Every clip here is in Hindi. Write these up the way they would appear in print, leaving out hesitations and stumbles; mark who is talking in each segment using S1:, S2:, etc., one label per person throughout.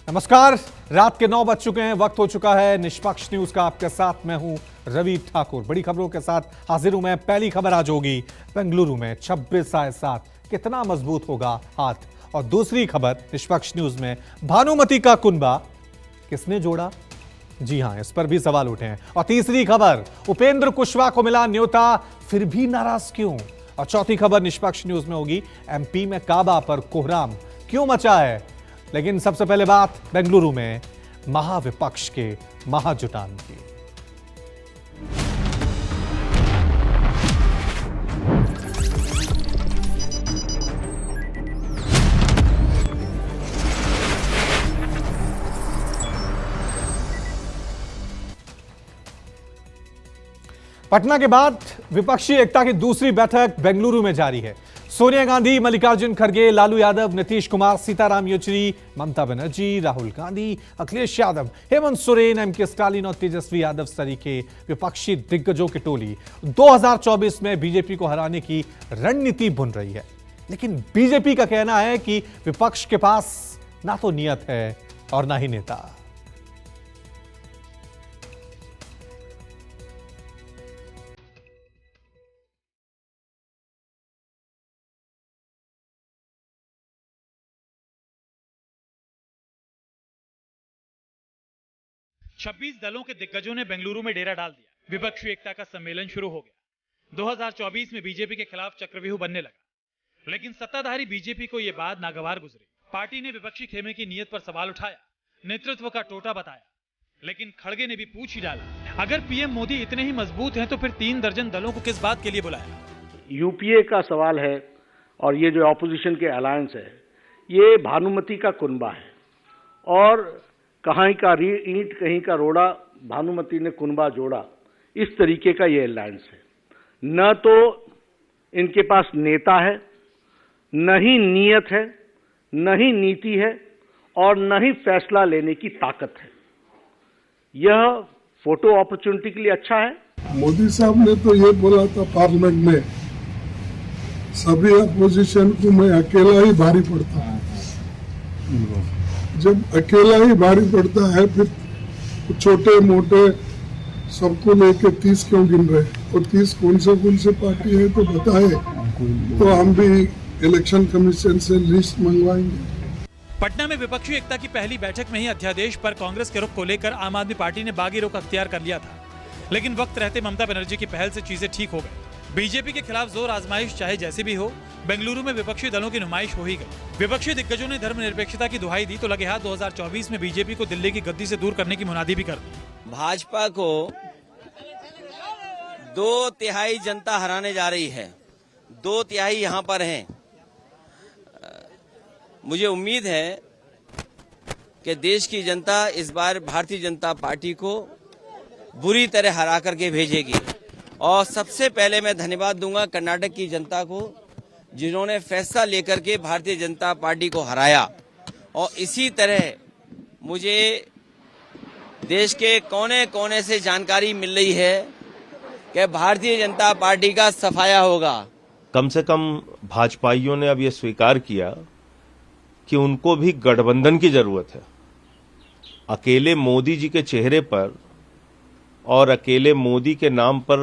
S1: नमस्कार, रात के 9 बज चुके हैं। वक्त हो चुका है निष्पक्ष न्यूज का। आपके साथ मैं हूं रवि ठाकुर। बड़ी खबरों के साथ हाजिर हूं मैं। पहली खबर आज होगी बेंगलुरु में 26/7 कितना मजबूत होगा हाथ, और दूसरी खबर निष्पक्ष न्यूज में भानुमति का कुनबा किसने जोड़ा, जी हां, इस पर भी सवाल उठे हैं। और तीसरी खबर उपेंद्र कुशवाहा को मिला न्योता, फिर भी नाराज क्यों। और चौथी खबर निष्पक्ष न्यूज में होगी एमपी में काबा पर कोहराम क्यों मचा है। लेकिन सबसे पहले बात बेंगलुरु में महाविपक्ष के महाजुटान की। पटना के बाद विपक्षी एकता की दूसरी बैठक बेंगलुरु में जारी है। सोनिया गांधी, मल्लिकार्जुन खड़गे, लालू यादव, नीतीश कुमार, सीताराम येचुरी, ममता बनर्जी, राहुल गांधी, अखिलेश यादव, हेमंत सोरेन, एमके स्टालिन और तेजस्वी यादव सरीखे विपक्षी दिग्गजों की टोली 2024 में बीजेपी को हराने की रणनीति बुन रही है। लेकिन बीजेपी का कहना है कि विपक्ष के पास ना तो नियत है और ना ही नेता।
S2: छब्बीस दलों के दिग्गजों ने बेंगलुरु में डेरा डाल दिया। विपक्षी एकता का सम्मेलन शुरू हो गया। 2024 में बीजेपी के खिलाफ चक्रव्यूह बनने लगा, लेकिन सत्ताधारी बीजेपी को यह बात नागवार गुजरी। पार्टी ने विपक्षी खेमे की नीयत पर सवाल उठाया, नेतृत्व का टोटा बताया, लेकिन खड़गे ने भी पूछ ही डाला, अगर पीएम मोदी इतने ही मजबूत हैं तो फिर 3 दर्जन दलों को किस बात के लिए बुलाया।
S3: यूपीए का सवाल है और ये जो ऑपोजिशन के अलायंस है, ये भानुमति का कुनबा है और कहीं का ईंट कहीं का रोड़ा, भानुमति ने कुनबा जोड़ा, इस तरीके का ये अलायंस है। न तो इनके पास नेता है, न ही नीयत है, न ही नीति है और न ही फैसला लेने की ताकत है। यह फोटो अपॉर्चुनिटी के लिए अच्छा है।
S4: मोदी साहब ने तो ये बोला था पार्लियामेंट में, सभी अपोजिशन को मैं अकेला ही भारी पड़ता है। जब अकेला ही भारी पड़ता है फिर छोटे मोटे सबको लेके 30 क्यों गिन रहे, और 30 कौन से पार्टी है तो बताए, तो हम भी इलेक्शन कमीशन से लिस्ट मंगवाएंगे।
S2: पटना में विपक्षी एकता की पहली बैठक में ही अध्यादेश पर कांग्रेस के रुख को लेकर आम आदमी पार्टी ने बागी रुख अख्तियार कर लिया था, लेकिन वक्त रहते ममता बनर्जी की पहल से चीजें ठीक हो गई। बीजेपी के खिलाफ जोर आजमाइश चाहे जैसी भी हो, बेंगलुरु में विपक्षी दलों की नुमाइश हो ही गई। विपक्षी दिग्गजों ने धर्मनिरपेक्षता की दुहाई दी तो लगे हाथ 2024 में बीजेपी को दिल्ली की गद्दी से दूर करने की मुनादी भी कर दी।
S5: भाजपा को 2/3 जनता हराने जा रही है, 2/3 यहाँ पर हैं। मुझे उम्मीद है कि देश की जनता इस बार भारतीय जनता पार्टी को बुरी तरह हरा करके भेजेगी। और सबसे पहले मैं धन्यवाद दूंगा कर्नाटक की जनता को, जिन्होंने फैसला लेकर के भारतीय जनता पार्टी को हराया। और इसी तरह मुझे देश के कोने कोने से जानकारी मिल रही है कि भारतीय जनता पार्टी का सफाया होगा।
S6: कम से कम भाजपाइयों ने अब ये स्वीकार किया कि उनको भी गठबंधन की जरूरत है। अकेले मोदी जी के चेहरे पर और अकेले मोदी के नाम पर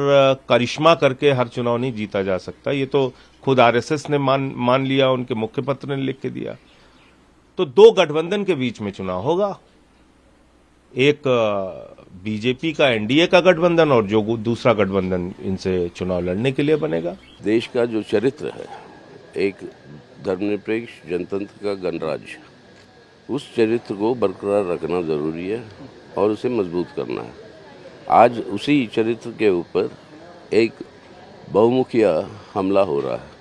S6: करिश्मा करके हर चुनाव नहीं जीता जा सकता। ये तो खुद आरएसएस ने मान लिया, उनके मुखपत्र ने लिख के दिया। तो 2 गठबंधन के बीच में चुनाव होगा, एक बीजेपी का एनडीए का गठबंधन और जो दूसरा गठबंधन इनसे चुनाव लड़ने के लिए बनेगा।
S7: देश का जो चरित्र है, एक धर्मनिरपेक्ष जनतंत्र का गणराज्य, उस चरित्र को बरकरार रखना जरूरी है और उसे मजबूत करना है। आज उसी चरित्र के ऊपर एक बहुमुखिया हमला हो रहा है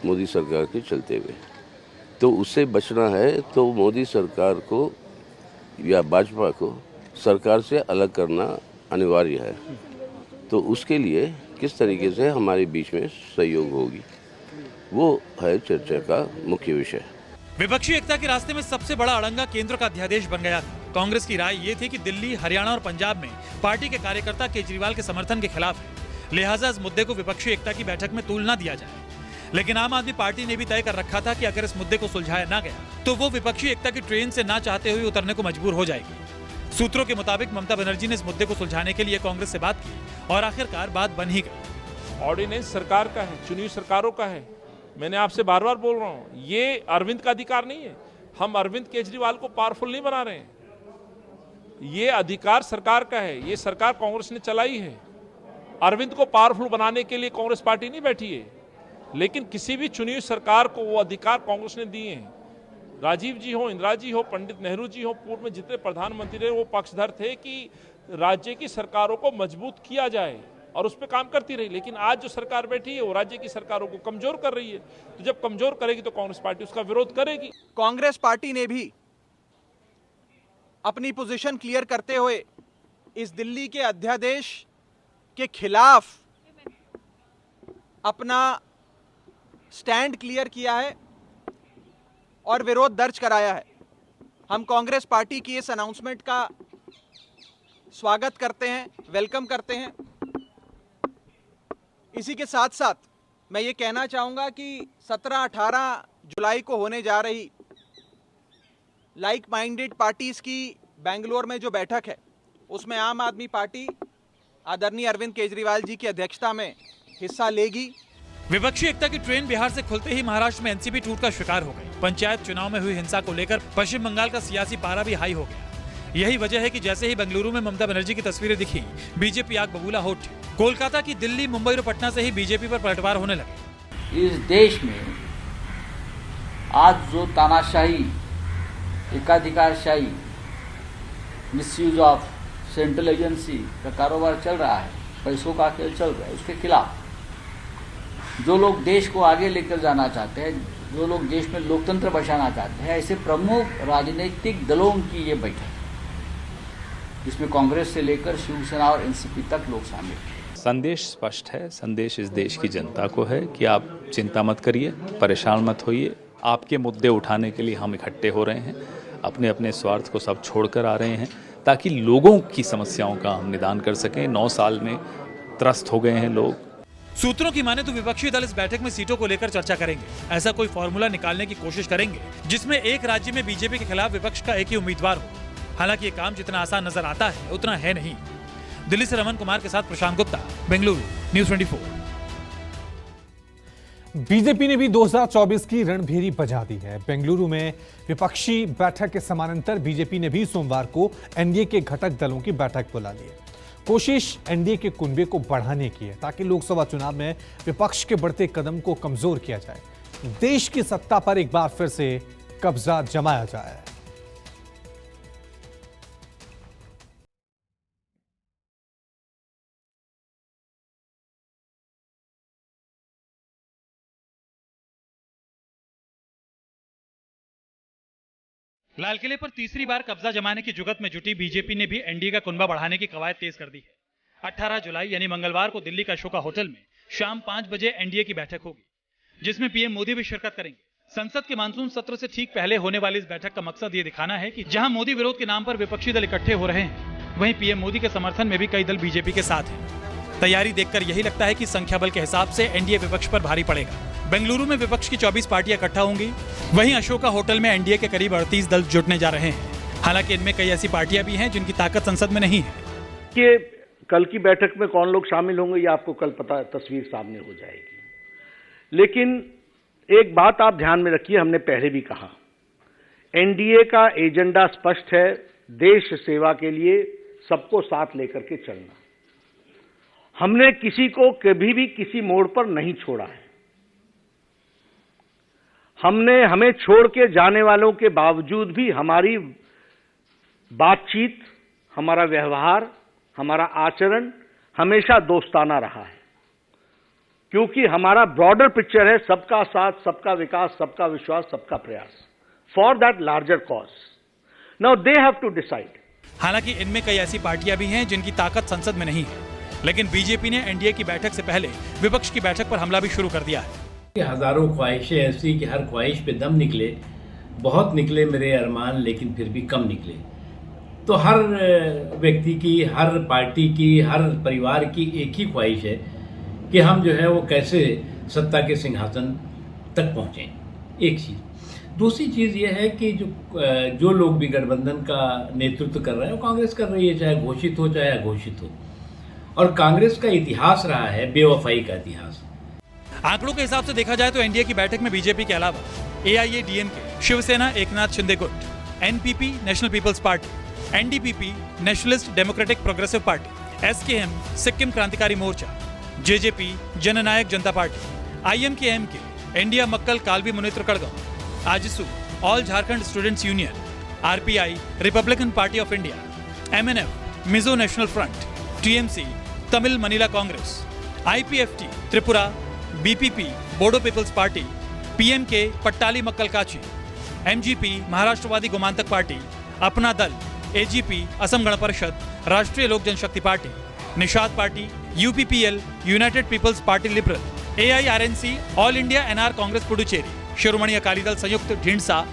S7: मोदी सरकार के चलते हुए, तो उससे बचना है तो मोदी सरकार को या भाजपा को सरकार से अलग करना अनिवार्य है। तो उसके लिए किस तरीके से हमारे बीच में सहयोग होगी, वो है चर्चा का मुख्य विषय।
S2: विपक्षी एकता के रास्ते में सबसे बड़ा अड़ंगा केंद्र का अध्यादेश बन गया था। कांग्रेस की राय ये थी कि दिल्ली, हरियाणा और पंजाब में पार्टी के कार्यकर्ता केजरीवाल के समर्थन के खिलाफ है, लिहाजा इस मुद्दे को विपक्षी एकता की बैठक में तूल न दिया जाए। लेकिन आम आदमी पार्टी ने भी तय कर रखा था कि अगर इस मुद्दे को सुलझाया ना गया तो वो विपक्षी एकता की ट्रेन से ना चाहते हुए उतरने को मजबूर हो जाएगी। सूत्रों के मुताबिक ममता बनर्जी ने इस मुद्दे को सुलझाने के लिए कांग्रेस से बात की और आखिरकार बात बन ही गई।
S8: ऑर्डिनेंस सरकार का है, चुनी हुई सरकारों का है। मैंने आपसे बार बार बोल रहा हूं, ये अरविंद का अधिकार नहीं है। हम अरविंद केजरीवाल को पावरफुल नहीं बना रहे हैं। ये अधिकार सरकार का है, ये सरकार कांग्रेस ने चलाई है। अरविंद को पावरफुल बनाने के लिए कांग्रेस पार्टी नहीं बैठी है, लेकिन किसी भी चुनी हुई सरकार को वो अधिकार कांग्रेस ने दिए हैं। राजीव जी हो, इंदिरा जी हो, पंडित नेहरू जी हो, पूर्व में जितने प्रधानमंत्री रहे वो पक्षधर थे कि राज्य की सरकारों को मजबूत किया जाए और उस पर काम करती रही। लेकिन आज जो सरकार बैठी है वो राज्य की सरकारों को कमजोर कर रही है। तो जब कमजोर करेगी तो कांग्रेस पार्टी उसका विरोध करेगी।
S9: कांग्रेस पार्टी ने भी अपनी पोजीशन क्लियर करते हुए इस दिल्ली के अध्यादेश के खिलाफ अपना स्टैंड क्लियर किया है और विरोध दर्ज कराया है। हम कांग्रेस पार्टी की इस अनाउंसमेंट का स्वागत करते हैं, वेलकम करते हैं। इसी के साथ साथ मैं ये कहना चाहूँगा कि 17-18 जुलाई को होने जा रही लाइक माइंडेड पार्टीज की बेंगलोर में जो बैठक है, उसमें आम आदमी पार्टी आदरणीय अरविंद केजरीवाल जी की अध्यक्षता में हिस्सा लेगी।
S2: विपक्षी एकता की ट्रेन बिहार से खुलते ही महाराष्ट्र में एनसीपी टूट का शिकार हो गई। पंचायत चुनाव में हुई हिंसा को लेकर पश्चिम बंगाल का सियासी पारा भी हाई हो गया। यही वजह है कि जैसे ही बेंगलुरु में ममता बनर्जी की तस्वीरें दिखी, बीजेपी आग बबूला हो उठी। कोलकाता की दिल्ली, मुंबई और पटना से ही बीजेपी पर पलटवार होने लगे।
S10: इस देश में आज जो तानाशाही, एकाधिकारशाही, मिसयूज ऑफ सेंट्रल एजेंसी का कारोबार चल रहा है, पैसों का खेल चल रहा है, उसके खिलाफ जो लोग देश को आगे लेकर जाना चाहते हैं, जो लोग देश में लोकतंत्र बचाना चाहते हैं, ऐसे प्रमुख राजनीतिक दलों की ये बैठक है, जिसमें कांग्रेस से लेकर शिवसेना और एनसीपी तक लोग शामिल हैं।
S11: संदेश स्पष्ट है। संदेश इस देश की जनता को है कि आप चिंता मत करिए, परेशान मत होइए। आपके मुद्दे उठाने के लिए हम इकट्ठे हो रहे हैं, अपने अपने स्वार्थ को सब छोड़कर आ रहे हैं, ताकि लोगों की समस्याओं का हम निदान कर सकें। 9 साल में त्रस्त हो गए हैं लोग।
S2: सूत्रों की माने तो विपक्षी दल इस बैठक में सीटों को लेकर चर्चा करेंगे। ऐसा कोई फॉर्मूला निकालने की कोशिश करेंगे जिसमें एक राज्य में बीजेपी के खिलाफ विपक्ष का एक ही उम्मीदवार हो। हालांकि ये काम जितना आसान नजर आता है उतना है नहीं। दिल्ली से रमन कुमार के साथ प्रशांत गुप्ता, बेंगलुरु, न्यूज़ 24।
S1: बीजेपी ने भी 2024 की रणभेरी बजा दी है। बेंगलुरु में विपक्षी बैठक के समानांतर बीजेपी ने भी सोमवार को एनडीए के घटक दलों की बैठक बुला ली है। कोशिश एनडीए के कुनबे को बढ़ाने की है ताकि लोकसभा चुनाव में विपक्ष के बढ़ते कदम को कमजोर किया जाए, देश की सत्ता पर एक बार फिर से कब्जा जमाया जाए।
S2: लाल किले पर तीसरी बार कब्जा जमाने की जुगत में जुटी बीजेपी ने भी एनडीए का कुनबा बढ़ाने की कवायद तेज कर दी है। 18 जुलाई यानी मंगलवार को दिल्ली का अशोका होटल में शाम 5 बजे एनडीए की बैठक होगी, जिसमें पीएम मोदी भी शिरकत करेंगे। संसद के मानसून सत्र से ठीक पहले होने वाली इस बैठक का मकसद ये दिखाना है कि जहां मोदी विरोध के नाम पर विपक्षी दल इकट्ठे हो रहे हैं, वहीं पीएम मोदी के समर्थन में भी कई दल बीजेपी के साथ हैं। तैयारी देखकर यही लगता है कि संख्या बल के हिसाब से एनडीए विपक्ष पर भारी पड़ेगा। बेंगलुरु में विपक्ष की 24 पार्टियां इकट्ठा होंगी, वहीं अशोका होटल में एनडीए के करीब 38 दल जुटने जा रहे हैं। हालांकि इनमें कई ऐसी पार्टियां भी हैं जिनकी ताकत संसद में नहीं है।
S3: कि कल की बैठक में कौन लोग शामिल होंगे ये आपको कल पता, तस्वीर सामने हो जाएगी। लेकिन एक बात आप ध्यान में रखिए, हमने पहले भी कहा, एनडीए का एजेंडा स्पष्ट है, देश सेवा के लिए सबको साथ लेकर के चलना। हमने किसी को कभी भी किसी मोड़ पर नहीं छोड़ा है। हमें छोड़ के जाने वालों के बावजूद भी हमारी बातचीत, हमारा व्यवहार, हमारा आचरण हमेशा दोस्ताना रहा है, क्योंकि हमारा ब्रॉडर पिक्चर है सबका साथ, सबका विकास, सबका विश्वास, सबका प्रयास, for that larger cause. Now they have to decide.
S2: हालांकि इनमें कई ऐसी पार्टियां भी हैं जिनकी ताकत संसद में नहीं है, लेकिन बीजेपी ने एनडीए की बैठक से पहले विपक्ष की बैठक पर हमला भी शुरू कर दिया है।
S12: हजारों ख्वाहिशें ऐसी कि हर ख्वाहिश पे दम निकले, बहुत निकले मेरे अरमान, लेकिन फिर भी कम निकले। तो हर व्यक्ति की, हर पार्टी की, हर परिवार की एक ही ख्वाहिश है कि हम जो है वो कैसे सत्ता के सिंहासन तक पहुँचें, एक चीज़। दूसरी चीज़ ये है कि जो लोग भी गठबंधन का नेतृत्व कर रहे हैं वो कांग्रेस कर रही है, चाहे घोषित हो चाहे अघोषित हो, और कांग्रेस का इतिहास रहा है बेवफाई का इतिहास।
S2: आंकड़ों के हिसाब से देखा जाए तो एनडीए की बैठक में बीजेपी के अलावा एआईएडीएमके, शिवसेना एकनाथ शिंदे गुट, NPP national people's party, NDPP nationalist democratic progressive party, SKM Sikkim Krantikari Morcha, JJP Jannayak Janata party, IMKMK, India Makkal Kalvi Munnetra Kazhagam, AJSU all Jharkhand students union, RPI republican party of India, MNF Mizo national front, TMC Tamil Maanila Congress, IPFT Tripura, BPP Bodo people's party, PMK Pattali Makkal Katchi, MGP Maharashtrawadi Gomantak party, अपना दल, एजीपी असम गण Parishad, Rashtriya Lok Janshakti party, Nishad party, UPPL united people's party liberal, AIRNC all India NR Congress Puducherry, Shiromani Akali Dal Sanyukt Dhindsa,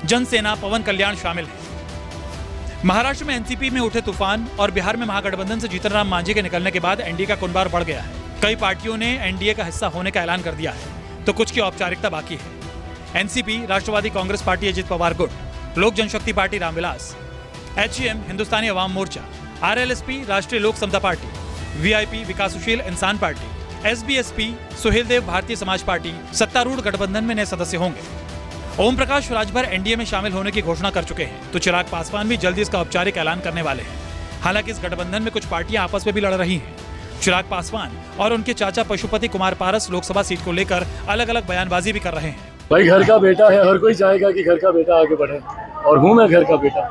S2: Jana Sena पवन कल्याण शामिल है। महाराष्ट्र में एनसीपी में उठे तूफान और बिहार में महागठबंधन से जीतन राम मांझी के निकलने के बाद एनडीए का कुनबार बढ़ गया है। कई पार्टियों ने एनडीए का हिस्सा होने का ऐलान कर दिया है, तो कुछ की औपचारिकता बाकी है। एनसीपी राष्ट्रवादी कांग्रेस पार्टी अजित पवार गुट, लोक Janshakti party Ramvilas, HM Hindustani Awam Morcha, RLSP राष्ट्रीय लोक समता पार्टी, वीआईपी विकासशील इंसान party, SBSP Suheldev Bharatiya Samaj party सत्तारूढ़ गठबंधन में नए सदस्य होंगे। ओम प्रकाश राजभर एनडीए में शामिल होने की घोषणा कर चुके हैं, तो चिराग पासवान भी जल्दी इसका औपचारिक ऐलान करने वाले हैं। हालांकि इस गठबंधन में कुछ पार्टियां आपस में भी लड़ रही हैं। चिराग पासवान और उनके चाचा पशुपति कुमार पारस लोकसभा सीट को लेकर अलग अलग बयानबाजी भी कर रहे हैं।
S13: भाई घर का बेटा है, हर कोई चाहेगा कि घर का बेटा आगे बढ़े, और हूँ मैं घर का बेटा।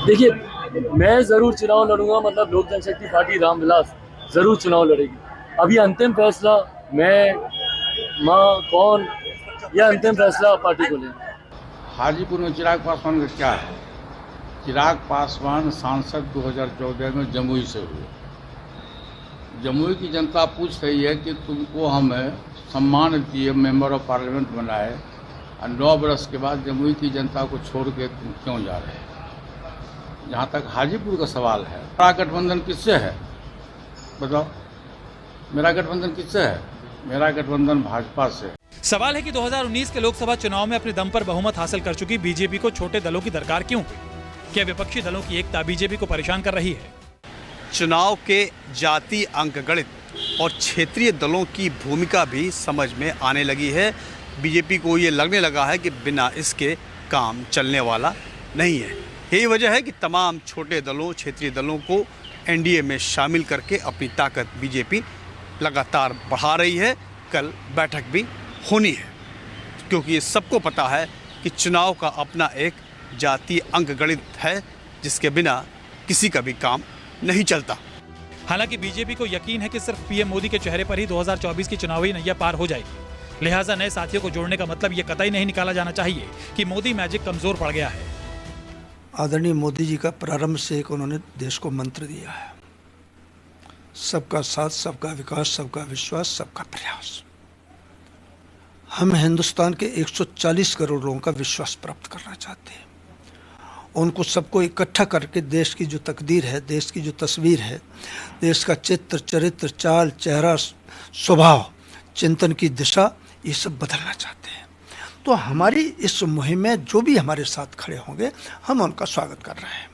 S13: देखिए, मैं जरूर चुनाव लड़ूंगा, मतलब लोक जनशक्ति पार्टी रामविलास जरूर चुनाव लड़ेगी। अभी अंतिम फैसला मैं माँ कौन, यह अंतिम फैसला पार्टी को लेना।
S14: हाजीपुर में चिराग पासवान का क्या है? चिराग पासवान सांसद 2014 में जमुई से हुए। जमुई की जनता पूछ रही है कि तुमको हमें सम्मान दिए, मेंबर ऑफ पार्लियामेंट बनाए, और 9 बरस के बाद जमुई की जनता को छोड़ के तुम क्यों जा रहे हैं? जहाँ तक हाजीपुर का सवाल है, मेरा गठबंधन किससे है बताओ? मेरा गठबंधन किससे है? मेरा गठबंधन भाजपा से।
S2: सवाल है कि 2019 के लोकसभा चुनाव में अपने दम पर बहुमत हासिल कर चुकी बीजेपी को छोटे दलों की दरकार क्यों हुई? क्या विपक्षी दलों की एकता बीजेपी को परेशान कर रही है?
S15: चुनाव के जातीय अंकगणित और क्षेत्रीय दलों की भूमिका भी समझ में आने लगी है। बीजेपी को ये लगने लगा है कि बिना इसके काम चलने वाला नहीं है। यही वजह है कि तमाम छोटे दलों, क्षेत्रीय दलों को एनडीए में शामिल करके अपनी ताकत बीजेपी लगातार बढ़ा रही है। कल बैठक भी होनी है, क्योंकि ये सबको पता है कि चुनाव का अपना एक जातीय अंकगणित है, जिसके बिना किसी का भी काम नहीं चलता।
S2: हालांकि बीजेपी को यकीन है कि सिर्फ पीएम मोदी के चेहरे पर ही 2024 की चुनावी नैया पार हो जाएगी। लिहाजा नए साथियों को जोड़ने का मतलब ये कतई नहीं निकाला जाना चाहिए कि मोदी मैजिक कमजोर पड़ गया है।
S16: आदरणीय मोदी जी का प्रारंभ से एक उन्होंने देश को मंत्र दिया है, सबका साथ, सबका विकास, सबका विश्वास, सबका प्रयास। हम हिंदुस्तान के 140 करोड़ लोगों का विश्वास प्राप्त करना चाहते हैं। उनको सबको इकट्ठा करके देश की जो तकदीर है, देश की जो तस्वीर है, देश का चित्र, चरित्र, चाल, चेहरा, स्वभाव, चिंतन की दिशा, ये सब बदलना चाहते हैं। तो हमारी इस मुहिम में जो भी हमारे साथ खड़े होंगे, हम उनका स्वागत कर रहे हैं।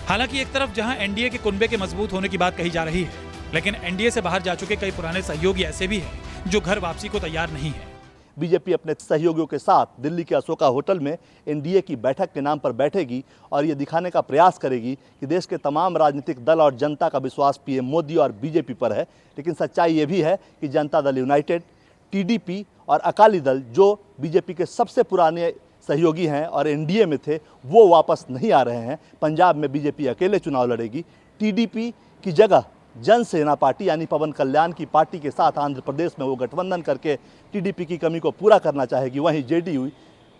S2: हालांकि एक तरफ जहां एनडीए के कुनबे के मजबूत होने की बात कही जा रही है, लेकिन एनडीए से बाहर जा चुके कई पुराने सहयोगी ऐसे भी हैं जो घर वापसी को तैयार नहीं है।
S17: बीजेपी अपने सहयोगियों के साथ दिल्ली के अशोका होटल में एनडीए की बैठक के नाम पर बैठेगी और ये दिखाने का प्रयास करेगी कि देश के तमाम राजनीतिक दल और जनता का विश्वास पीएम मोदी और बीजेपी पर है। लेकिन सच्चाई ये भी है कि जनता दल यूनाइटेड, टीडीपी और अकाली दल, जो बीजेपी के सबसे पुराने सहयोगी हैं और एनडीए में थे, वो वापस नहीं आ रहे हैं। पंजाब में बीजेपी अकेले चुनाव लड़ेगी। टीडीपी की जगह जनसेना पार्टी यानी पवन कल्याण की पार्टी के साथ आंध्र प्रदेश में वो गठबंधन करके टीडीपी की कमी को पूरा करना चाहेगी। वहीं जेडीयू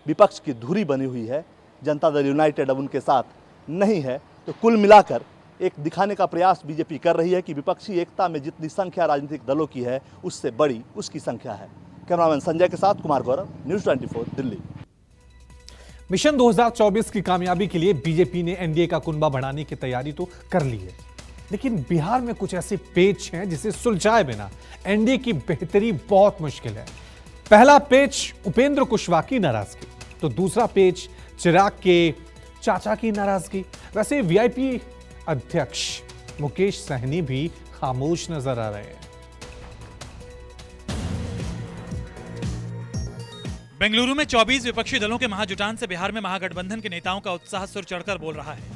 S17: विपक्ष की धुरी बनी हुई है, जनता दल यूनाइटेड अब उनके साथ नहीं है। तो कुल मिलाकर एक दिखाने का प्रयास बीजेपी कर रही है कि विपक्षी एकता में जितनी संख्या राजनीतिक दलों की है, उससे बड़ी उसकी संख्या है। कैमरामैन संजय के साथ कुमार गौरव, न्यूज़ 24 दिल्ली।
S1: मिशन 2024 की कामयाबी के लिए बीजेपी ने एनडीए का कुनबा बढ़ाने की तैयारी तो कर ली है। लेकिन बिहार में कुछ ऐसे पेच हैं जिसे सुलझाए बिना एनडीए की बेहतरी बहुत मुश्किल है। पहला पेच उपेंद्र कुशवाहा की नाराजगी, तो दूसरा पेच चिराग के चाचा की नाराजगी। वैसे वीआईपी अध्यक्ष मुकेश सहनी भी खामोश नजर आ रहे हैं।
S2: बेंगलुरु में 24 विपक्षी दलों के महाजुटान से बिहार में महागठबंधन के नेताओं का उत्साह सुर चढ़कर बोल रहा है।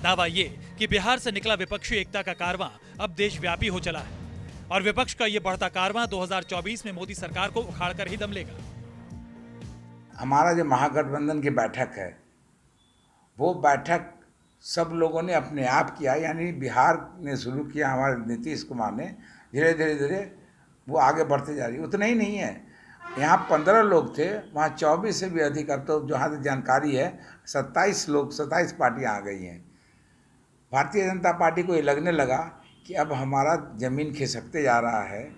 S2: दावा ये कि बिहार से निकला विपक्षी एकता का कारवां अब देशव्यापी हो चला है और विपक्ष का ये बढ़ता कारवां 2024 में मोदी सरकार को उखाड़कर ही दम लेगा।
S14: हमारा जो महागठबंधन की बैठक है, वो बैठक सब लोगों ने अपने आप किया, यानी बिहार ने शुरू किया, हमारे नीतीश कुमार ने धीरे धीरे वो आगे बढ़ते जा रही है। उतना ही नहीं है, यहाँ 15 लोग थे, वहाँ 24 से भी अधिक, अब तो जहाँ तक जानकारी है 27 पार्टियाँ आ गई हैं। भारतीय जनता पार्टी को ये लगने लगा कि अब हमारा ज़मीन खिसकते जा रहा है,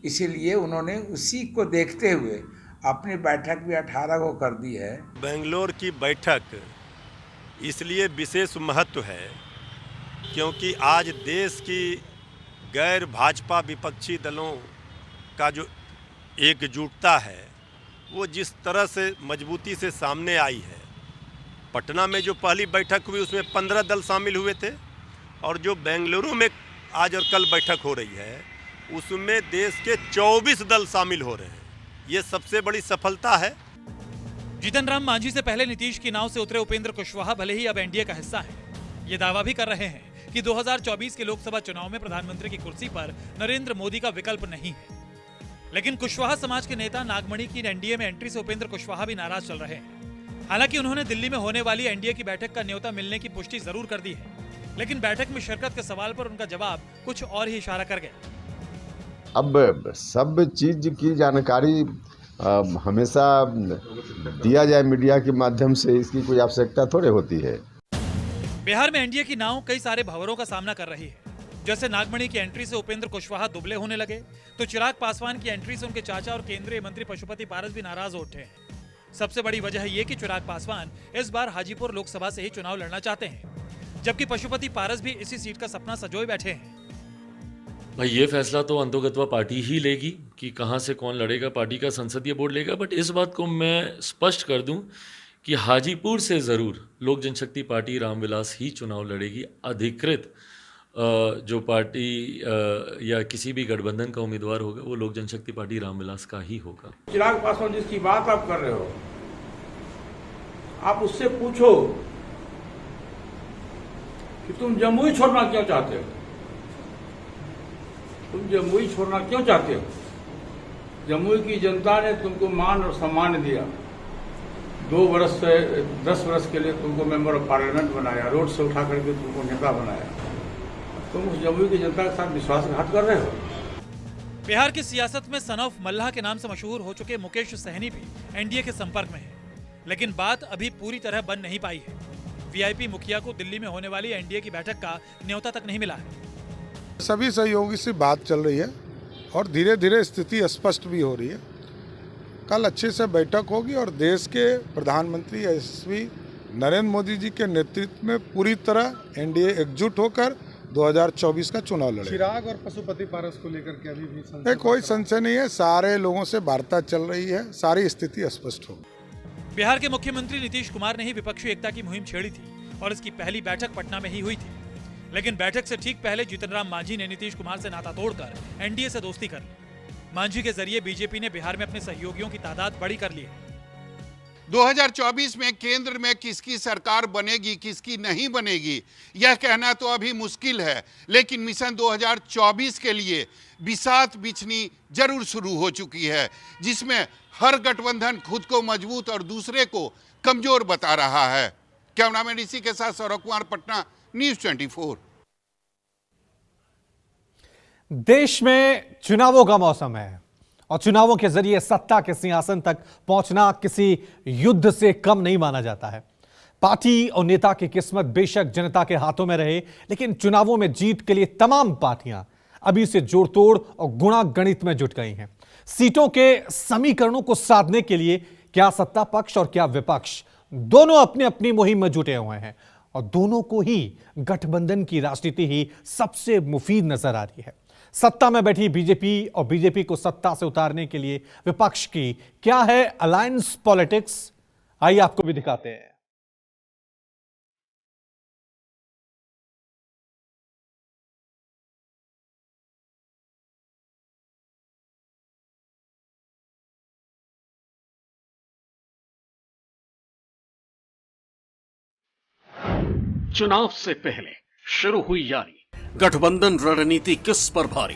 S14: इसीलिए उन्होंने उसी को देखते हुए अपनी बैठक भी 18 को कर दी है।
S18: बेंगलोर की बैठक इसलिए विशेष महत्व है क्योंकि आज देश की गैर भाजपा विपक्षी दलों का जो एकजुटता है वो जिस तरह से मजबूती से सामने आई है। पटना में जो पहली बैठक हुई उसमें 15 दल शामिल हुए थे और जो बेंगलुरु में आज और कल बैठक हो रही है उसमें देश के 24 दल शामिल हो रहे हैं। ये सबसे बड़ी सफलता है।
S2: जीतन राम मांझी से पहले नीतीश की नाव से उतरे उपेंद्र कुशवाहा भले ही अब एनडीए का हिस्सा हैं, ये दावा भी कर रहे हैं कि 2024 के लोकसभा चुनाव में प्रधानमंत्री की कुर्सी पर नरेंद्र मोदी का विकल्प नहीं है। लेकिन कुशवाहा समाज के नेता नागमणि की एनडीए में एंट्री से उपेंद्र कुशवाहा भी नाराज चल रहे हैं। हालांकि उन्होंने दिल्ली में होने वाली एनडीए की बैठक का न्योता मिलने की पुष्टि जरूर कर दी है, लेकिन बैठक में शिरकत के सवाल पर उनका जवाब कुछ और ही इशारा कर गया।
S19: अब सब चीज की जानकारी हमेशा दिया जाए मीडिया के माध्यम से, इसकी कोई आवश्यकता थोड़े होती है।
S2: बिहार में एनडीए की नाव कई सारे भंवरों का सामना कर रही है। जैसे नागमणि की एंट्री से उपेंद्र कुशवाहा दुबले होने लगे, तो चिराग पासवान की एंट्री से उनके चाचा और केंद्रीय मंत्री पशुपति पारस भी नाराज उठे हैं। सबसे बड़ी वजह ये कि चिराग पासवान इस बार हाजीपुर लोकसभा से ही चुनाव लड़ना चाहते हैं, जबकि पशुपति पारस भी इसी सीट का सपना संजोए बैठे हैं।
S13: भाई ये फैसला तो अंतोगत्वा पार्टी ही लेगी कि कहां से कौन लड़ेगा, पार्टी का संसदीय बोर्ड लेगा। बट इस बात को मैं स्पष्ट कर दूं कि हाजीपुर से जरूर लोक जनशक्ति पार्टी रामविलास ही चुनाव लड़ेगी। अधिकृत जो पार्टी या किसी भी गठबंधन का उम्मीदवार होगा वो लोक जनशक्ति पार्टी रामविलास का ही होगा।
S14: चिराग पासवान जिसकी बात आप कर रहे हो, आप उससे पूछो कि तुम जमुई छोड़ना क्यों चाहते हो, तुम जमुई छोड़ना क्यों चाहते हो। जमुई की जनता ने तुमको मान और सम्मान दिया, 2 वर्ष से 10 वर्ष के लिए तुमको मेंबर ऑफ पार्लियामेंट बनाया, रोड से उठा करके तुमको नेता बनाया। तुम उस जमुई की जनता के साथ विश्वासघात कर रहे हो।
S2: बिहार की सियासत में सन ऑफ मल्लाह के नाम से मशहूर हो चुके मुकेश सहनी भी एनडीए के संपर्क में है, लेकिन बात अभी पूरी तरह बन नहीं पाई है। वीआईपी मुखिया को दिल्ली में होने वाली एनडीए की बैठक का न्योता तक नहीं मिला है।
S4: सभी सहयोगी से बात चल रही है और धीरे धीरे स्थिति स्पष्ट भी हो रही है। कल अच्छे से बैठक होगी और देश के प्रधानमंत्री यशस्वी नरेंद्र मोदी जी के नेतृत्व में पूरी तरह एनडीए एकजुट होकर 2024 का चुनाव लड़े।
S20: चिराग और पशुपति पारस को लेकर के अभी भी
S4: कोई संशय नहीं है, सारे लोगों से वार्ता चल रही है, सारी स्थिति स्पष्ट होगी।
S2: बिहार के मुख्यमंत्री नीतीश कुमार ने ही विपक्षी एकता की मुहिम छेड़ी थी और इसकी पहली बैठक पटना में ही हुई थी। लेकिन बैठक से ठीक पहले जीतन राम मांझी ने नीतीश कुमार से नाता तोड़कर एनडीए से दोस्ती कर ली। मांझी के जरिए बीजेपी ने बिहार में अपने सहयोगियों की तादाद बड़ी कर ली है।
S21: 2024 में केंद्र में किसकी सरकार बनेगी, किसकी नहीं बनेगी, यह कहना तो अभी मुश्किल है, लेकिन मिशन 2024 के लिए बिसात बिछनी जरूर शुरू हो चुकी है, जिसमें हर गठबंधन खुद को मजबूत और दूसरे को कमजोर बता रहा है। कैमरामैन ऋषि के साथ सौरभ कुमार, पटना, न्यूज़ 24।
S1: देश में चुनावों का मौसम है और चुनावों के जरिए सत्ता के सिंहासन तक पहुंचना किसी युद्ध से कम नहीं माना जाता है। पार्टी और नेता की किस्मत बेशक जनता के हाथों में रहे, लेकिन चुनावों में जीत के लिए तमाम पार्टियां अभी से जोड़तोड़ और गुणा गणित में जुट गई हैं। सीटों के समीकरणों को साधने के लिए क्या सत्ता पक्ष और क्या विपक्ष दोनों अपनी अपनी मुहिम में जुटे हुए हैं। और दोनों को ही गठबंधन की राजनीति ही सबसे मुफीद नजर आ रही है। सत्ता में बैठी बीजेपी और बीजेपी को सत्ता से उतारने के लिए विपक्ष की क्या है अलायंस पॉलिटिक्स, आइए आपको भी दिखाते हैं।
S5: चुनाव से पहले शुरू हुई यारी, गठबंधन रणनीति किस पर भारी?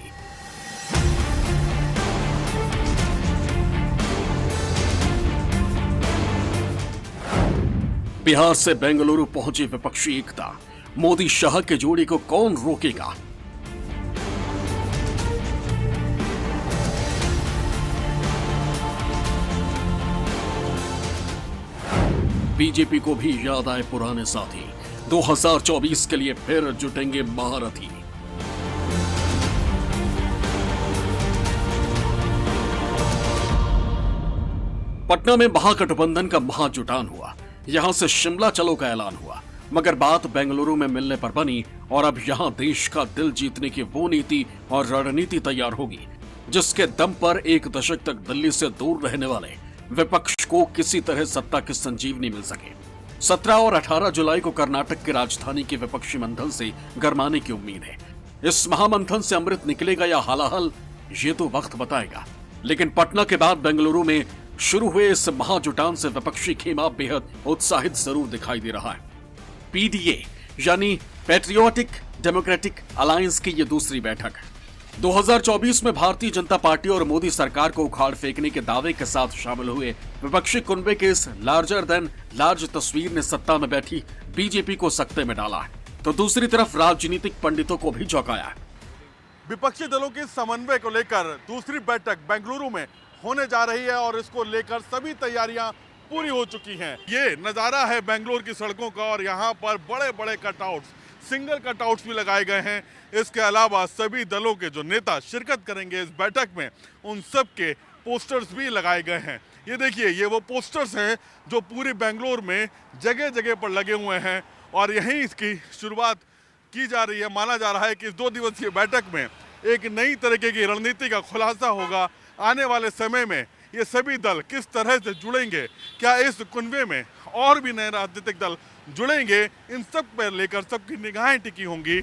S5: बिहार से बेंगलुरु पहुंची विपक्षी एकता, मोदी शाह के जोड़ी को कौन रोकेगा? बीजेपी को भी याद आए पुराने साथी, 2024 के लिए फिर जुटेंगे महारथी। पटना में महागठबंधन का महाजुटान हुआ, यहां से शिमला चलो का ऐलान हुआ, मगर बात बेंगलुरु में मिलने पर बनी और अब यहां देश का दिल जीतने की वो नीति और रणनीति तैयार होगी जिसके दम पर एक दशक तक दिल्ली से दूर रहने वाले विपक्ष को किसी तरह सत्ता की संजीवनी मिल सके। 17 और 18 जुलाई को कर्नाटक की राजधानी के विपक्षी मंथन से गरमाने की उम्मीद है। इस महामंथन से अमृत निकलेगा या हलाहल, ये तो वक्त बताएगा। लेकिन पटना के बाद बेंगलुरु में शुरू हुए इस महाजुटान से विपक्षी खेमा बेहद उत्साहित जरूर दिखाई दे रहा है। पीडीए यानी पैट्रियोटिक डेमोक्रेटिक अलायंस की ये दूसरी बैठक है। 2024 में भारतीय जनता पार्टी और मोदी सरकार को उखाड़ फेंकने के दावे के साथ शामिल हुए विपक्षी कुनबे के इस लार्जर देन लार्ज तस्वीर ने सत्ता में बैठी बीजेपी को सकते में डाला है, तो दूसरी तरफ राजनीतिक पंडितों को भी चौंकाया है।
S22: विपक्षी दलों के समन्वय को लेकर दूसरी बैठक बेंगलुरु में होने जा रही है और इसको लेकर सभी तैयारियां पूरी हो चुकी हैं। ये नजारा है बेंगलुरु की सड़कों का और यहाँ पर बड़े बड़े कटआउट्स, सिंगल कटआउट्स भी लगाए गए हैं। इसके अलावा सभी दलों के जो नेता शिरकत करेंगे इस बैठक में, उन सब के पोस्टर्स भी लगाए गए हैं। ये देखिए, ये वो पोस्टर्स हैं जो पूरी बेंगलुरु में जगह जगह पर लगे हुए हैं और यहीं इसकी शुरुआत की जा रही है। माना जा रहा है कि इस 2 दिवसीय बैठक में एक नई तरीके की रणनीति का खुलासा होगा। आने वाले समय में ये सभी दल किस तरह से जुड़ेंगे, क्या इस कुनबे में और भी नए राजनीतिक दल जुड़ेंगे, इन सब पर लेकर सबकी निगाहें टिकी होंगी।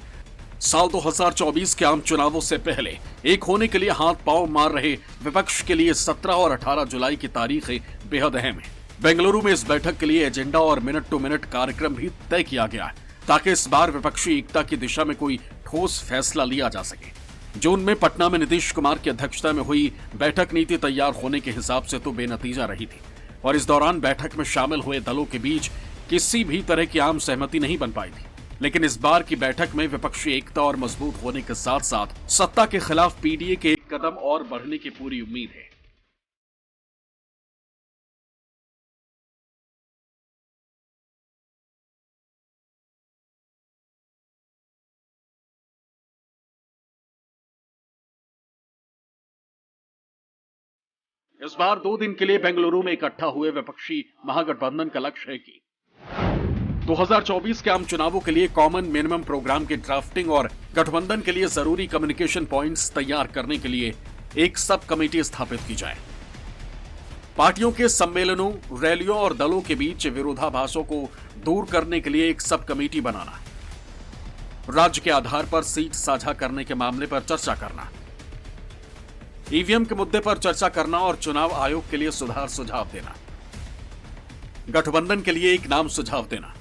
S5: साल 2024 के आम चुनावों से पहले एक होने के लिए हाथ पांव मार रहे विपक्ष के लिए 17 और 18 जुलाई की तारीखें बेहद अहम है। बेंगलुरु में इस बैठक के लिए एजेंडा और मिनट टू मिनट कार्यक्रम भी तय किया गया है ताकि इस बार विपक्षी एकता की दिशा में कोई ठोस फैसला लिया जा सके। जून में पटना में नीतीश कुमार की अध्यक्षता में हुई बैठक नीति तैयार होने के हिसाब से तो बेनतीजा रही थी और इस दौरान बैठक में शामिल हुए दलों के बीच किसी भी तरह की आम सहमति नहीं बन पाई थी। लेकिन इस बार की बैठक में विपक्षी एकता और मजबूत होने के साथ साथ सत्ता के खिलाफ पीडीए के एक कदम और बढ़ने की पूरी उम्मीद है। इस बार 2 दिन के लिए बेंगलुरु में इकट्ठा हुए विपक्षी महागठबंधन का लक्ष्य है कि 2024 के आम चुनावों के लिए कॉमन मिनिमम प्रोग्राम की ड्राफ्टिंग और गठबंधन के लिए जरूरी कम्युनिकेशन पॉइंट्स तैयार करने के लिए एक सब कमेटी स्थापित की जाए। पार्टियों के सम्मेलनों, रैलियों और दलों के बीच विरोधाभासों को दूर करने के लिए एक सब कमेटी बनाना, राज्य के आधार पर सीट साझा करने के मामले पर चर्चा करना, ईवीएम के मुद्दे पर चर्चा करना और चुनाव आयोग के लिए सुधार सुझाव देना, गठबंधन के लिए एक नाम सुझाव देना,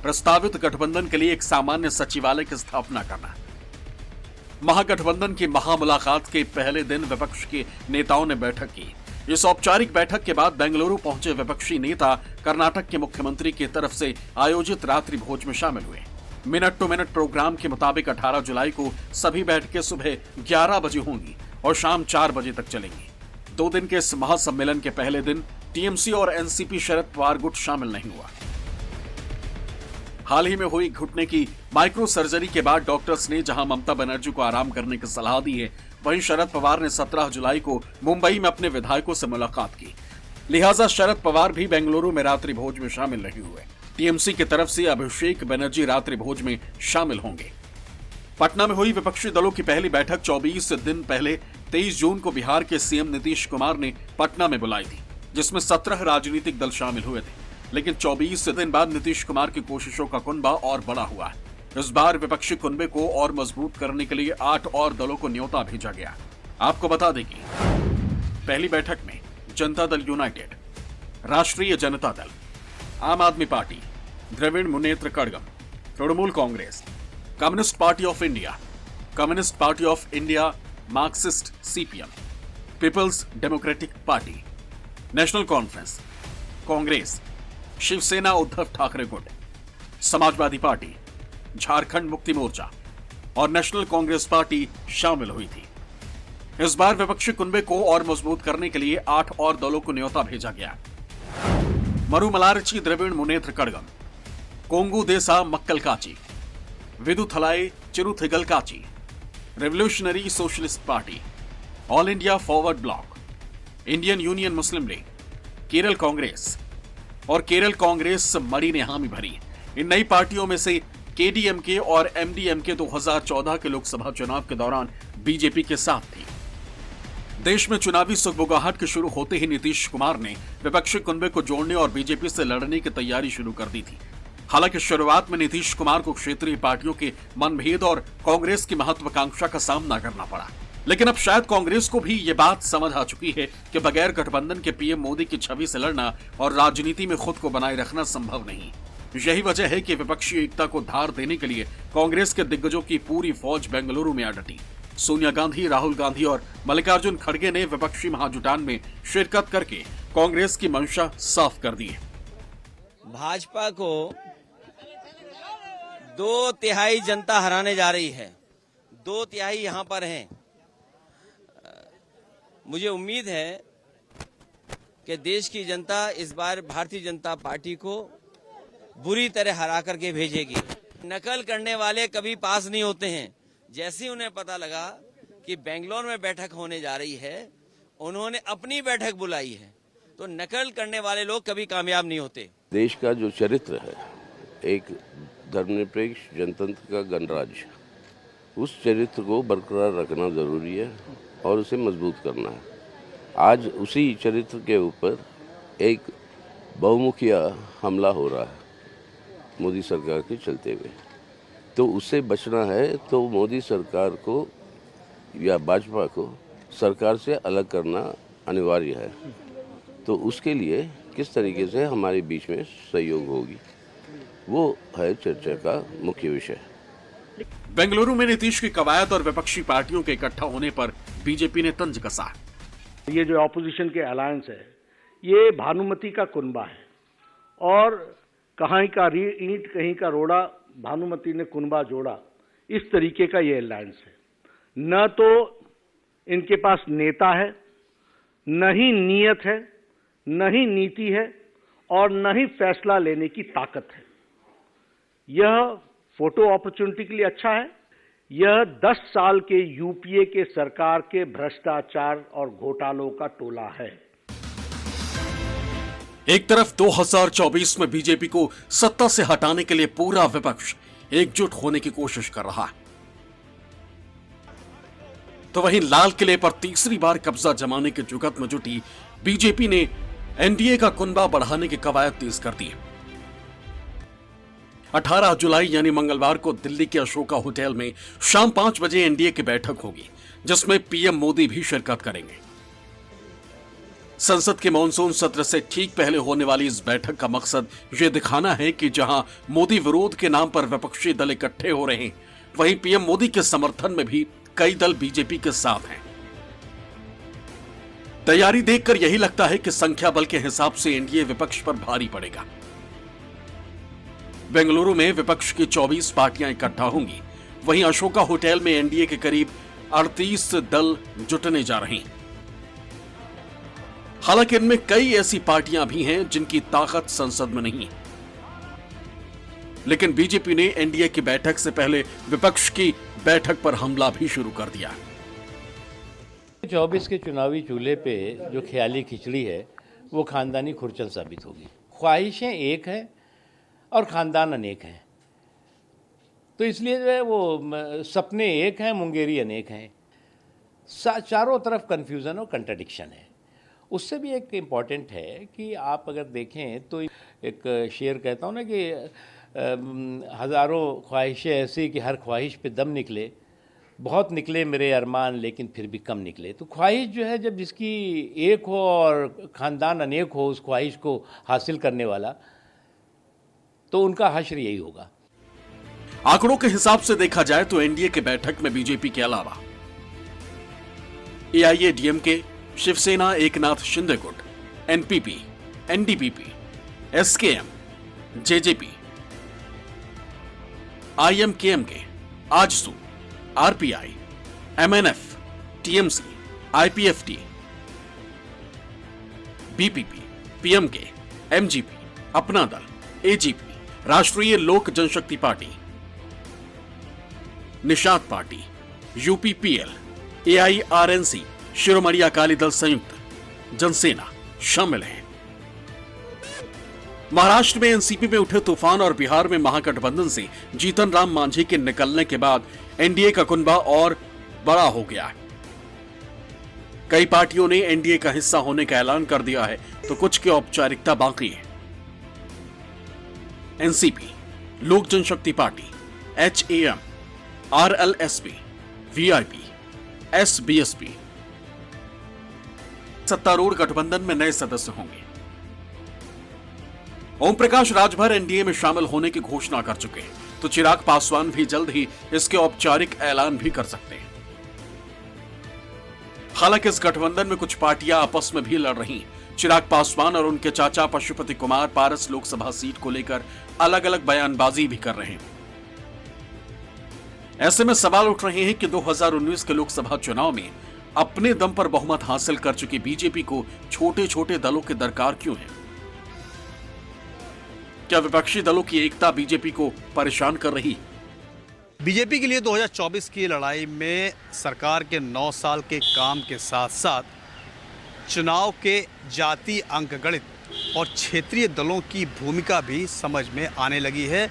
S5: प्रस्तावित गठबंधन के लिए एक सामान्य सचिवालय की स्थापना करना। महागठबंधन की महामुलाकात के पहले दिन विपक्ष के नेताओं ने बैठक की। इस औपचारिक बैठक के बाद बेंगलुरु पहुंचे विपक्षी नेता कर्नाटक के मुख्यमंत्री की तरफ से आयोजित रात्रि भोज में शामिल हुए। मिनट टू मिनट प्रोग्राम के मुताबिक 18 जुलाई को सभी बैठकें सुबह 11 बजे होंगी और शाम 4 बजे तक चलेंगी। 2 दिन के इस महासम्मेलन के पहले दिन टीएमसी और एनसीपी शरद पवार गुट शामिल नहीं हुआ। हाल ही में हुई घुटने की माइक्रो सर्जरी के बाद डॉक्टर्स ने जहां ममता बनर्जी को आराम करने की सलाह दी है, वहीं शरद पवार ने 17 जुलाई को मुंबई में अपने विधायकों से मुलाकात की। लिहाजा शरद पवार भी बेंगलुरु में रात्रि भोज में शामिल नहीं हुए। टीएमसी की तरफ से अभिषेक बनर्जी रात्रि भोज में शामिल होंगे। पटना में हुई विपक्षी दलों की पहली बैठक 24 दिन पहले 23 जून को बिहार के सीएम नीतीश कुमार ने पटना में बुलाई थी, जिसमें 17 राजनीतिक दल शामिल हुए थे। लेकिन 24 दिन बाद नीतीश कुमार की कोशिशों का कुनबा और बड़ा हुआ है। इस बार विपक्षी कुनबे को और मजबूत करने के लिए 8 और दलों को न्योता भेजा गया। आपको बता दें कि पहली बैठक में जनता दल यूनाइटेड, राष्ट्रीय जनता Dal, Aam Aadmi Party, Dravida Munnetra Kazhagam, Trinamool Congress, Communist Party of India, Communist Party of India, Marxist CPM, Peoples Democratic Party, National Conference, Congress, Shiv Sena Uddhav Thackeray गुट, समाजवादी पार्टी, झारखंड मुक्ति मोर्चा और नेशनल कांग्रेस पार्टी शामिल हुई थी। इस बार विपक्षी कुनबे को और मजबूत करने के लिए 8 और दलों को न्योता भेजा गया। मरुमलारची द्रविड़ मुनेत्र कड़गम, कोंगू देसा मक्कल काची, Viduthalai Chiruthaigal Katchi, revolutionary socialist party, all India forward bloc, Indian union Muslim league, Kerala Congress और केरल कांग्रेस मड़ी ने हामी भरी। इन नई पार्टियों में से केडीएमके और एमडीएमके 2014 के लोकसभा चुनाव के दौरान बीजेपी के साथ थी। देश में चुनावी सुगबुगाहट के शुरू होते ही नीतीश कुमार ने विपक्षी कुनबे को जोड़ने और बीजेपी से लड़ने की तैयारी शुरू कर दी थी। हालांकि शुरुआत में नीतीश कुमार को क्षेत्रीय पार्टियों के मनभेद और कांग्रेस की महत्वाकांक्षा का सामना करना पड़ा, लेकिन अब शायद कांग्रेस को भी ये बात समझ आ चुकी है कि बगैर गठबंधन के पीएम मोदी की छवि से लड़ना और राजनीति में खुद को बनाए रखना संभव नहीं। यही वजह है कि विपक्षी एकता को धार देने के लिए कांग्रेस के दिग्गजों की पूरी फौज बेंगलुरु में आ डटी। सोनिया गांधी, राहुल गांधी और मल्लिकार्जुन खड़गे ने विपक्षी महाजुटान में शिरकत करके कांग्रेस की मंशा साफ कर दी है।
S6: भाजपा को 2/3 जनता हराने जा रही है, 2/3 यहां पर हैं। मुझे उम्मीद है कि देश की जनता इस बार भारतीय जनता पार्टी को बुरी तरह हरा करके भेजेगी। नकल करने वाले कभी पास नहीं होते हैं। जैसे ही उन्हें पता लगा कि बेंगलोर में बैठक होने जा रही है, उन्होंने अपनी बैठक बुलाई है, तो नकल करने वाले लोग कभी कामयाब नहीं होते।
S7: देश का जो चरित्र है, एक धर्मनिरपेक्ष जनतंत्र का गणराज्य, उस चरित्र को बरकरार रखना जरूरी है और उसे मजबूत करना है। आज उसी चरित्र के ऊपर एक बहुमुखिया हमला हो रहा है मोदी सरकार के चलते हुए, तो उससे बचना है तो मोदी सरकार को या भाजपा को सरकार से अलग करना अनिवार्य है। तो उसके लिए किस तरीके से हमारे बीच में सहयोग होगी, वो है चर्चा का मुख्य विषय।
S5: बेंगलुरु में नीतीश की कवायद और विपक्षी पार्टियों के इकट्ठा होने पर बीजेपी ने तंज कसा।
S3: ये जो ऑपोजिशन के अलायंस है, ये भानुमति का कुनबा है और कहीं का ईंट कहीं का रोड़ा, भानुमति ने कुनबा जोड़ा, इस तरीके का ये अलायंस है। न तो इनके पास नेता है, न ही नीयत है, न ही नीति है और न ही फैसला लेने की ताकत है। यह फोटो अपॉर्चुनिटी के लिए अच्छा है। यह 10 साल के यूपीए के सरकार के भ्रष्टाचार और घोटालों का टोला है।
S5: एक तरफ 2024 में बीजेपी को सत्ता से हटाने के लिए पूरा विपक्ष एकजुट होने की कोशिश कर रहा है, तो वहीं लाल किले पर तीसरी बार कब्जा जमाने के जुगत में जुटी बीजेपी ने एनडीए का कुनबा बढ़ाने की कवायद तेज कर दी है। 18 जुलाई यानी मंगलवार को दिल्ली के अशोका होटल में शाम 5 बजे एनडीए की बैठक होगी, जिसमें पीएम मोदी भी शिरकत करेंगे। संसद के मॉनसून सत्र से ठीक पहले होने वाली इस बैठक का मकसद यह दिखाना है कि जहां मोदी विरोध के नाम पर विपक्षी दल इकट्ठे हो रहे हैं, वहीं पीएम मोदी के समर्थन में भी कई दल बीजेपी के साथ हैं। तैयारी देखकर यही लगता है कि संख्या बल के हिसाब से एनडीए विपक्ष पर भारी पड़ेगा। बेंगलुरु में विपक्ष की 24 पार्टियां इकट्ठा होंगी, वहीं अशोका होटल में एनडीए के करीब 38 दल जुटने जा रहे हैं। हालांकि इनमें कई ऐसी पार्टियां भी हैं जिनकी ताकत संसद में नहीं है, लेकिन बीजेपी ने एनडीए की बैठक से पहले विपक्ष की बैठक पर हमला भी शुरू कर दिया।
S12: 24 के चुनावी चूल्हे पे जो ख्याली खिचड़ी है वो खानदानी खुरचन साबित होगी। ख्वाहिशें एक है और ख़ानदान अनेक हैं। तो इसलिए जो है वो सपने एक हैं, मुंगेरी अनेक हैं। चारों तरफ कन्फ्यूज़न और कंट्राडिक्शन है। उससे भी एक इम्पॉर्टेंट है कि आप अगर देखें तो एक शेर कहता हूँ ना कि हज़ारों ख्वाहिशें ऐसी कि हर ख्वाहिश पे दम निकले, बहुत निकले मेरे अरमान लेकिन फिर भी कम निकले। तो ख्वाहिश जो है जब जिसकी एक हो और ख़ानदान अनेक हो उस ख्वाहिश को हासिल करने वाला, तो उनका हश्र यही होगा।
S5: आंकड़ों के हिसाब से देखा जाए तो एनडीए के बैठक में बीजेपी के अलावा एआईएडीएमके, शिवसेना, एकनाथ शिंदे गुट, NPP, NDPP, SKM, JJP, IMKMK, AJSU, RPI, MNF, TMC, IPFT, BPP, PMK, MGP, Apna Dal, AGP, Rashtriya Lok Janshakti party, Nishad party, UPPL, AIRNC, Shiromani Akali Dal Sanyukt, Jana Sena शामिल हैं। महाराष्ट्र में एनसीपी में उठे तूफान और बिहार में महागठबंधन से जीतन राम मांझी के निकलने के बाद एनडीए का कुनबा और बड़ा हो गया है। कई पार्टियों ने एनडीए का हिस्सा होने का ऐलान कर दिया है तो कुछ की औपचारिकता बाकी है। NCP, Lok Janshakti party, HAM, RLSP, VIP, SBSP, सत्तारूढ़ गठबंधन में नए सदस्य होंगे। ओम प्रकाश राजभर एनडीए में शामिल होने की घोषणा कर चुके हैं, तो चिराग पासवान भी जल्द ही इसके औपचारिक ऐलान भी कर सकते हैं। हालांकि इस गठबंधन में कुछ पार्टियां आपस में भी लड़ रही हैं। चिराग पासवान और उनके चाचा पशुपति कुमार पारस लोकसभा सीट को लेकर अलग अलग बयानबाजी भी कर रहे हैं। ऐसे में सवाल उठ रहे हैं कि 2019 के लोकसभा चुनाव में अपने दम पर बहुमत हासिल कर चुकी बीजेपी को छोटे छोटे दलों की दरकार क्यों है? क्या विपक्षी दलों की एकता बीजेपी को परेशान कर रही?
S15: बीजेपी के लिए 2024 की लड़ाई में सरकार के 9 साल के काम के साथ साथ चुनाव के जातीय अंकगणित और क्षेत्रीय दलों की भूमिका भी समझ में आने लगी है।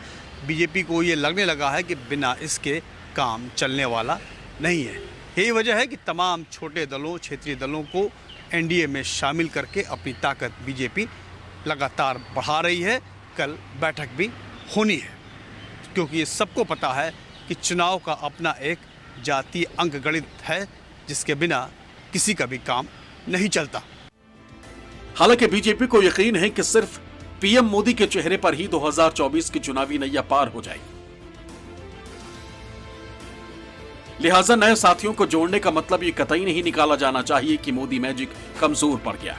S15: बीजेपी को ये लगने लगा है कि बिना इसके काम चलने वाला नहीं है। यही वजह है कि तमाम छोटे दलों, क्षेत्रीय दलों को एनडीए में शामिल करके अपनी ताकत बीजेपी लगातार बढ़ा रही है। कल बैठक भी होनी है क्योंकि ये सबको पता है कि चुनाव का अपना एक जातीय अंकगणित है जिसके बिना किसी का भी काम नहीं चलता।
S5: हालांकि बीजेपी को यकीन है कि सिर्फ पीएम मोदी के चेहरे पर ही 2024 की चुनावी नैया पार हो जाएगी। लिहाजा नए साथियों को जोड़ने का मतलब ये कतई नहीं निकाला जाना चाहिए कि मोदी मैजिक कमजोर पड़ गया।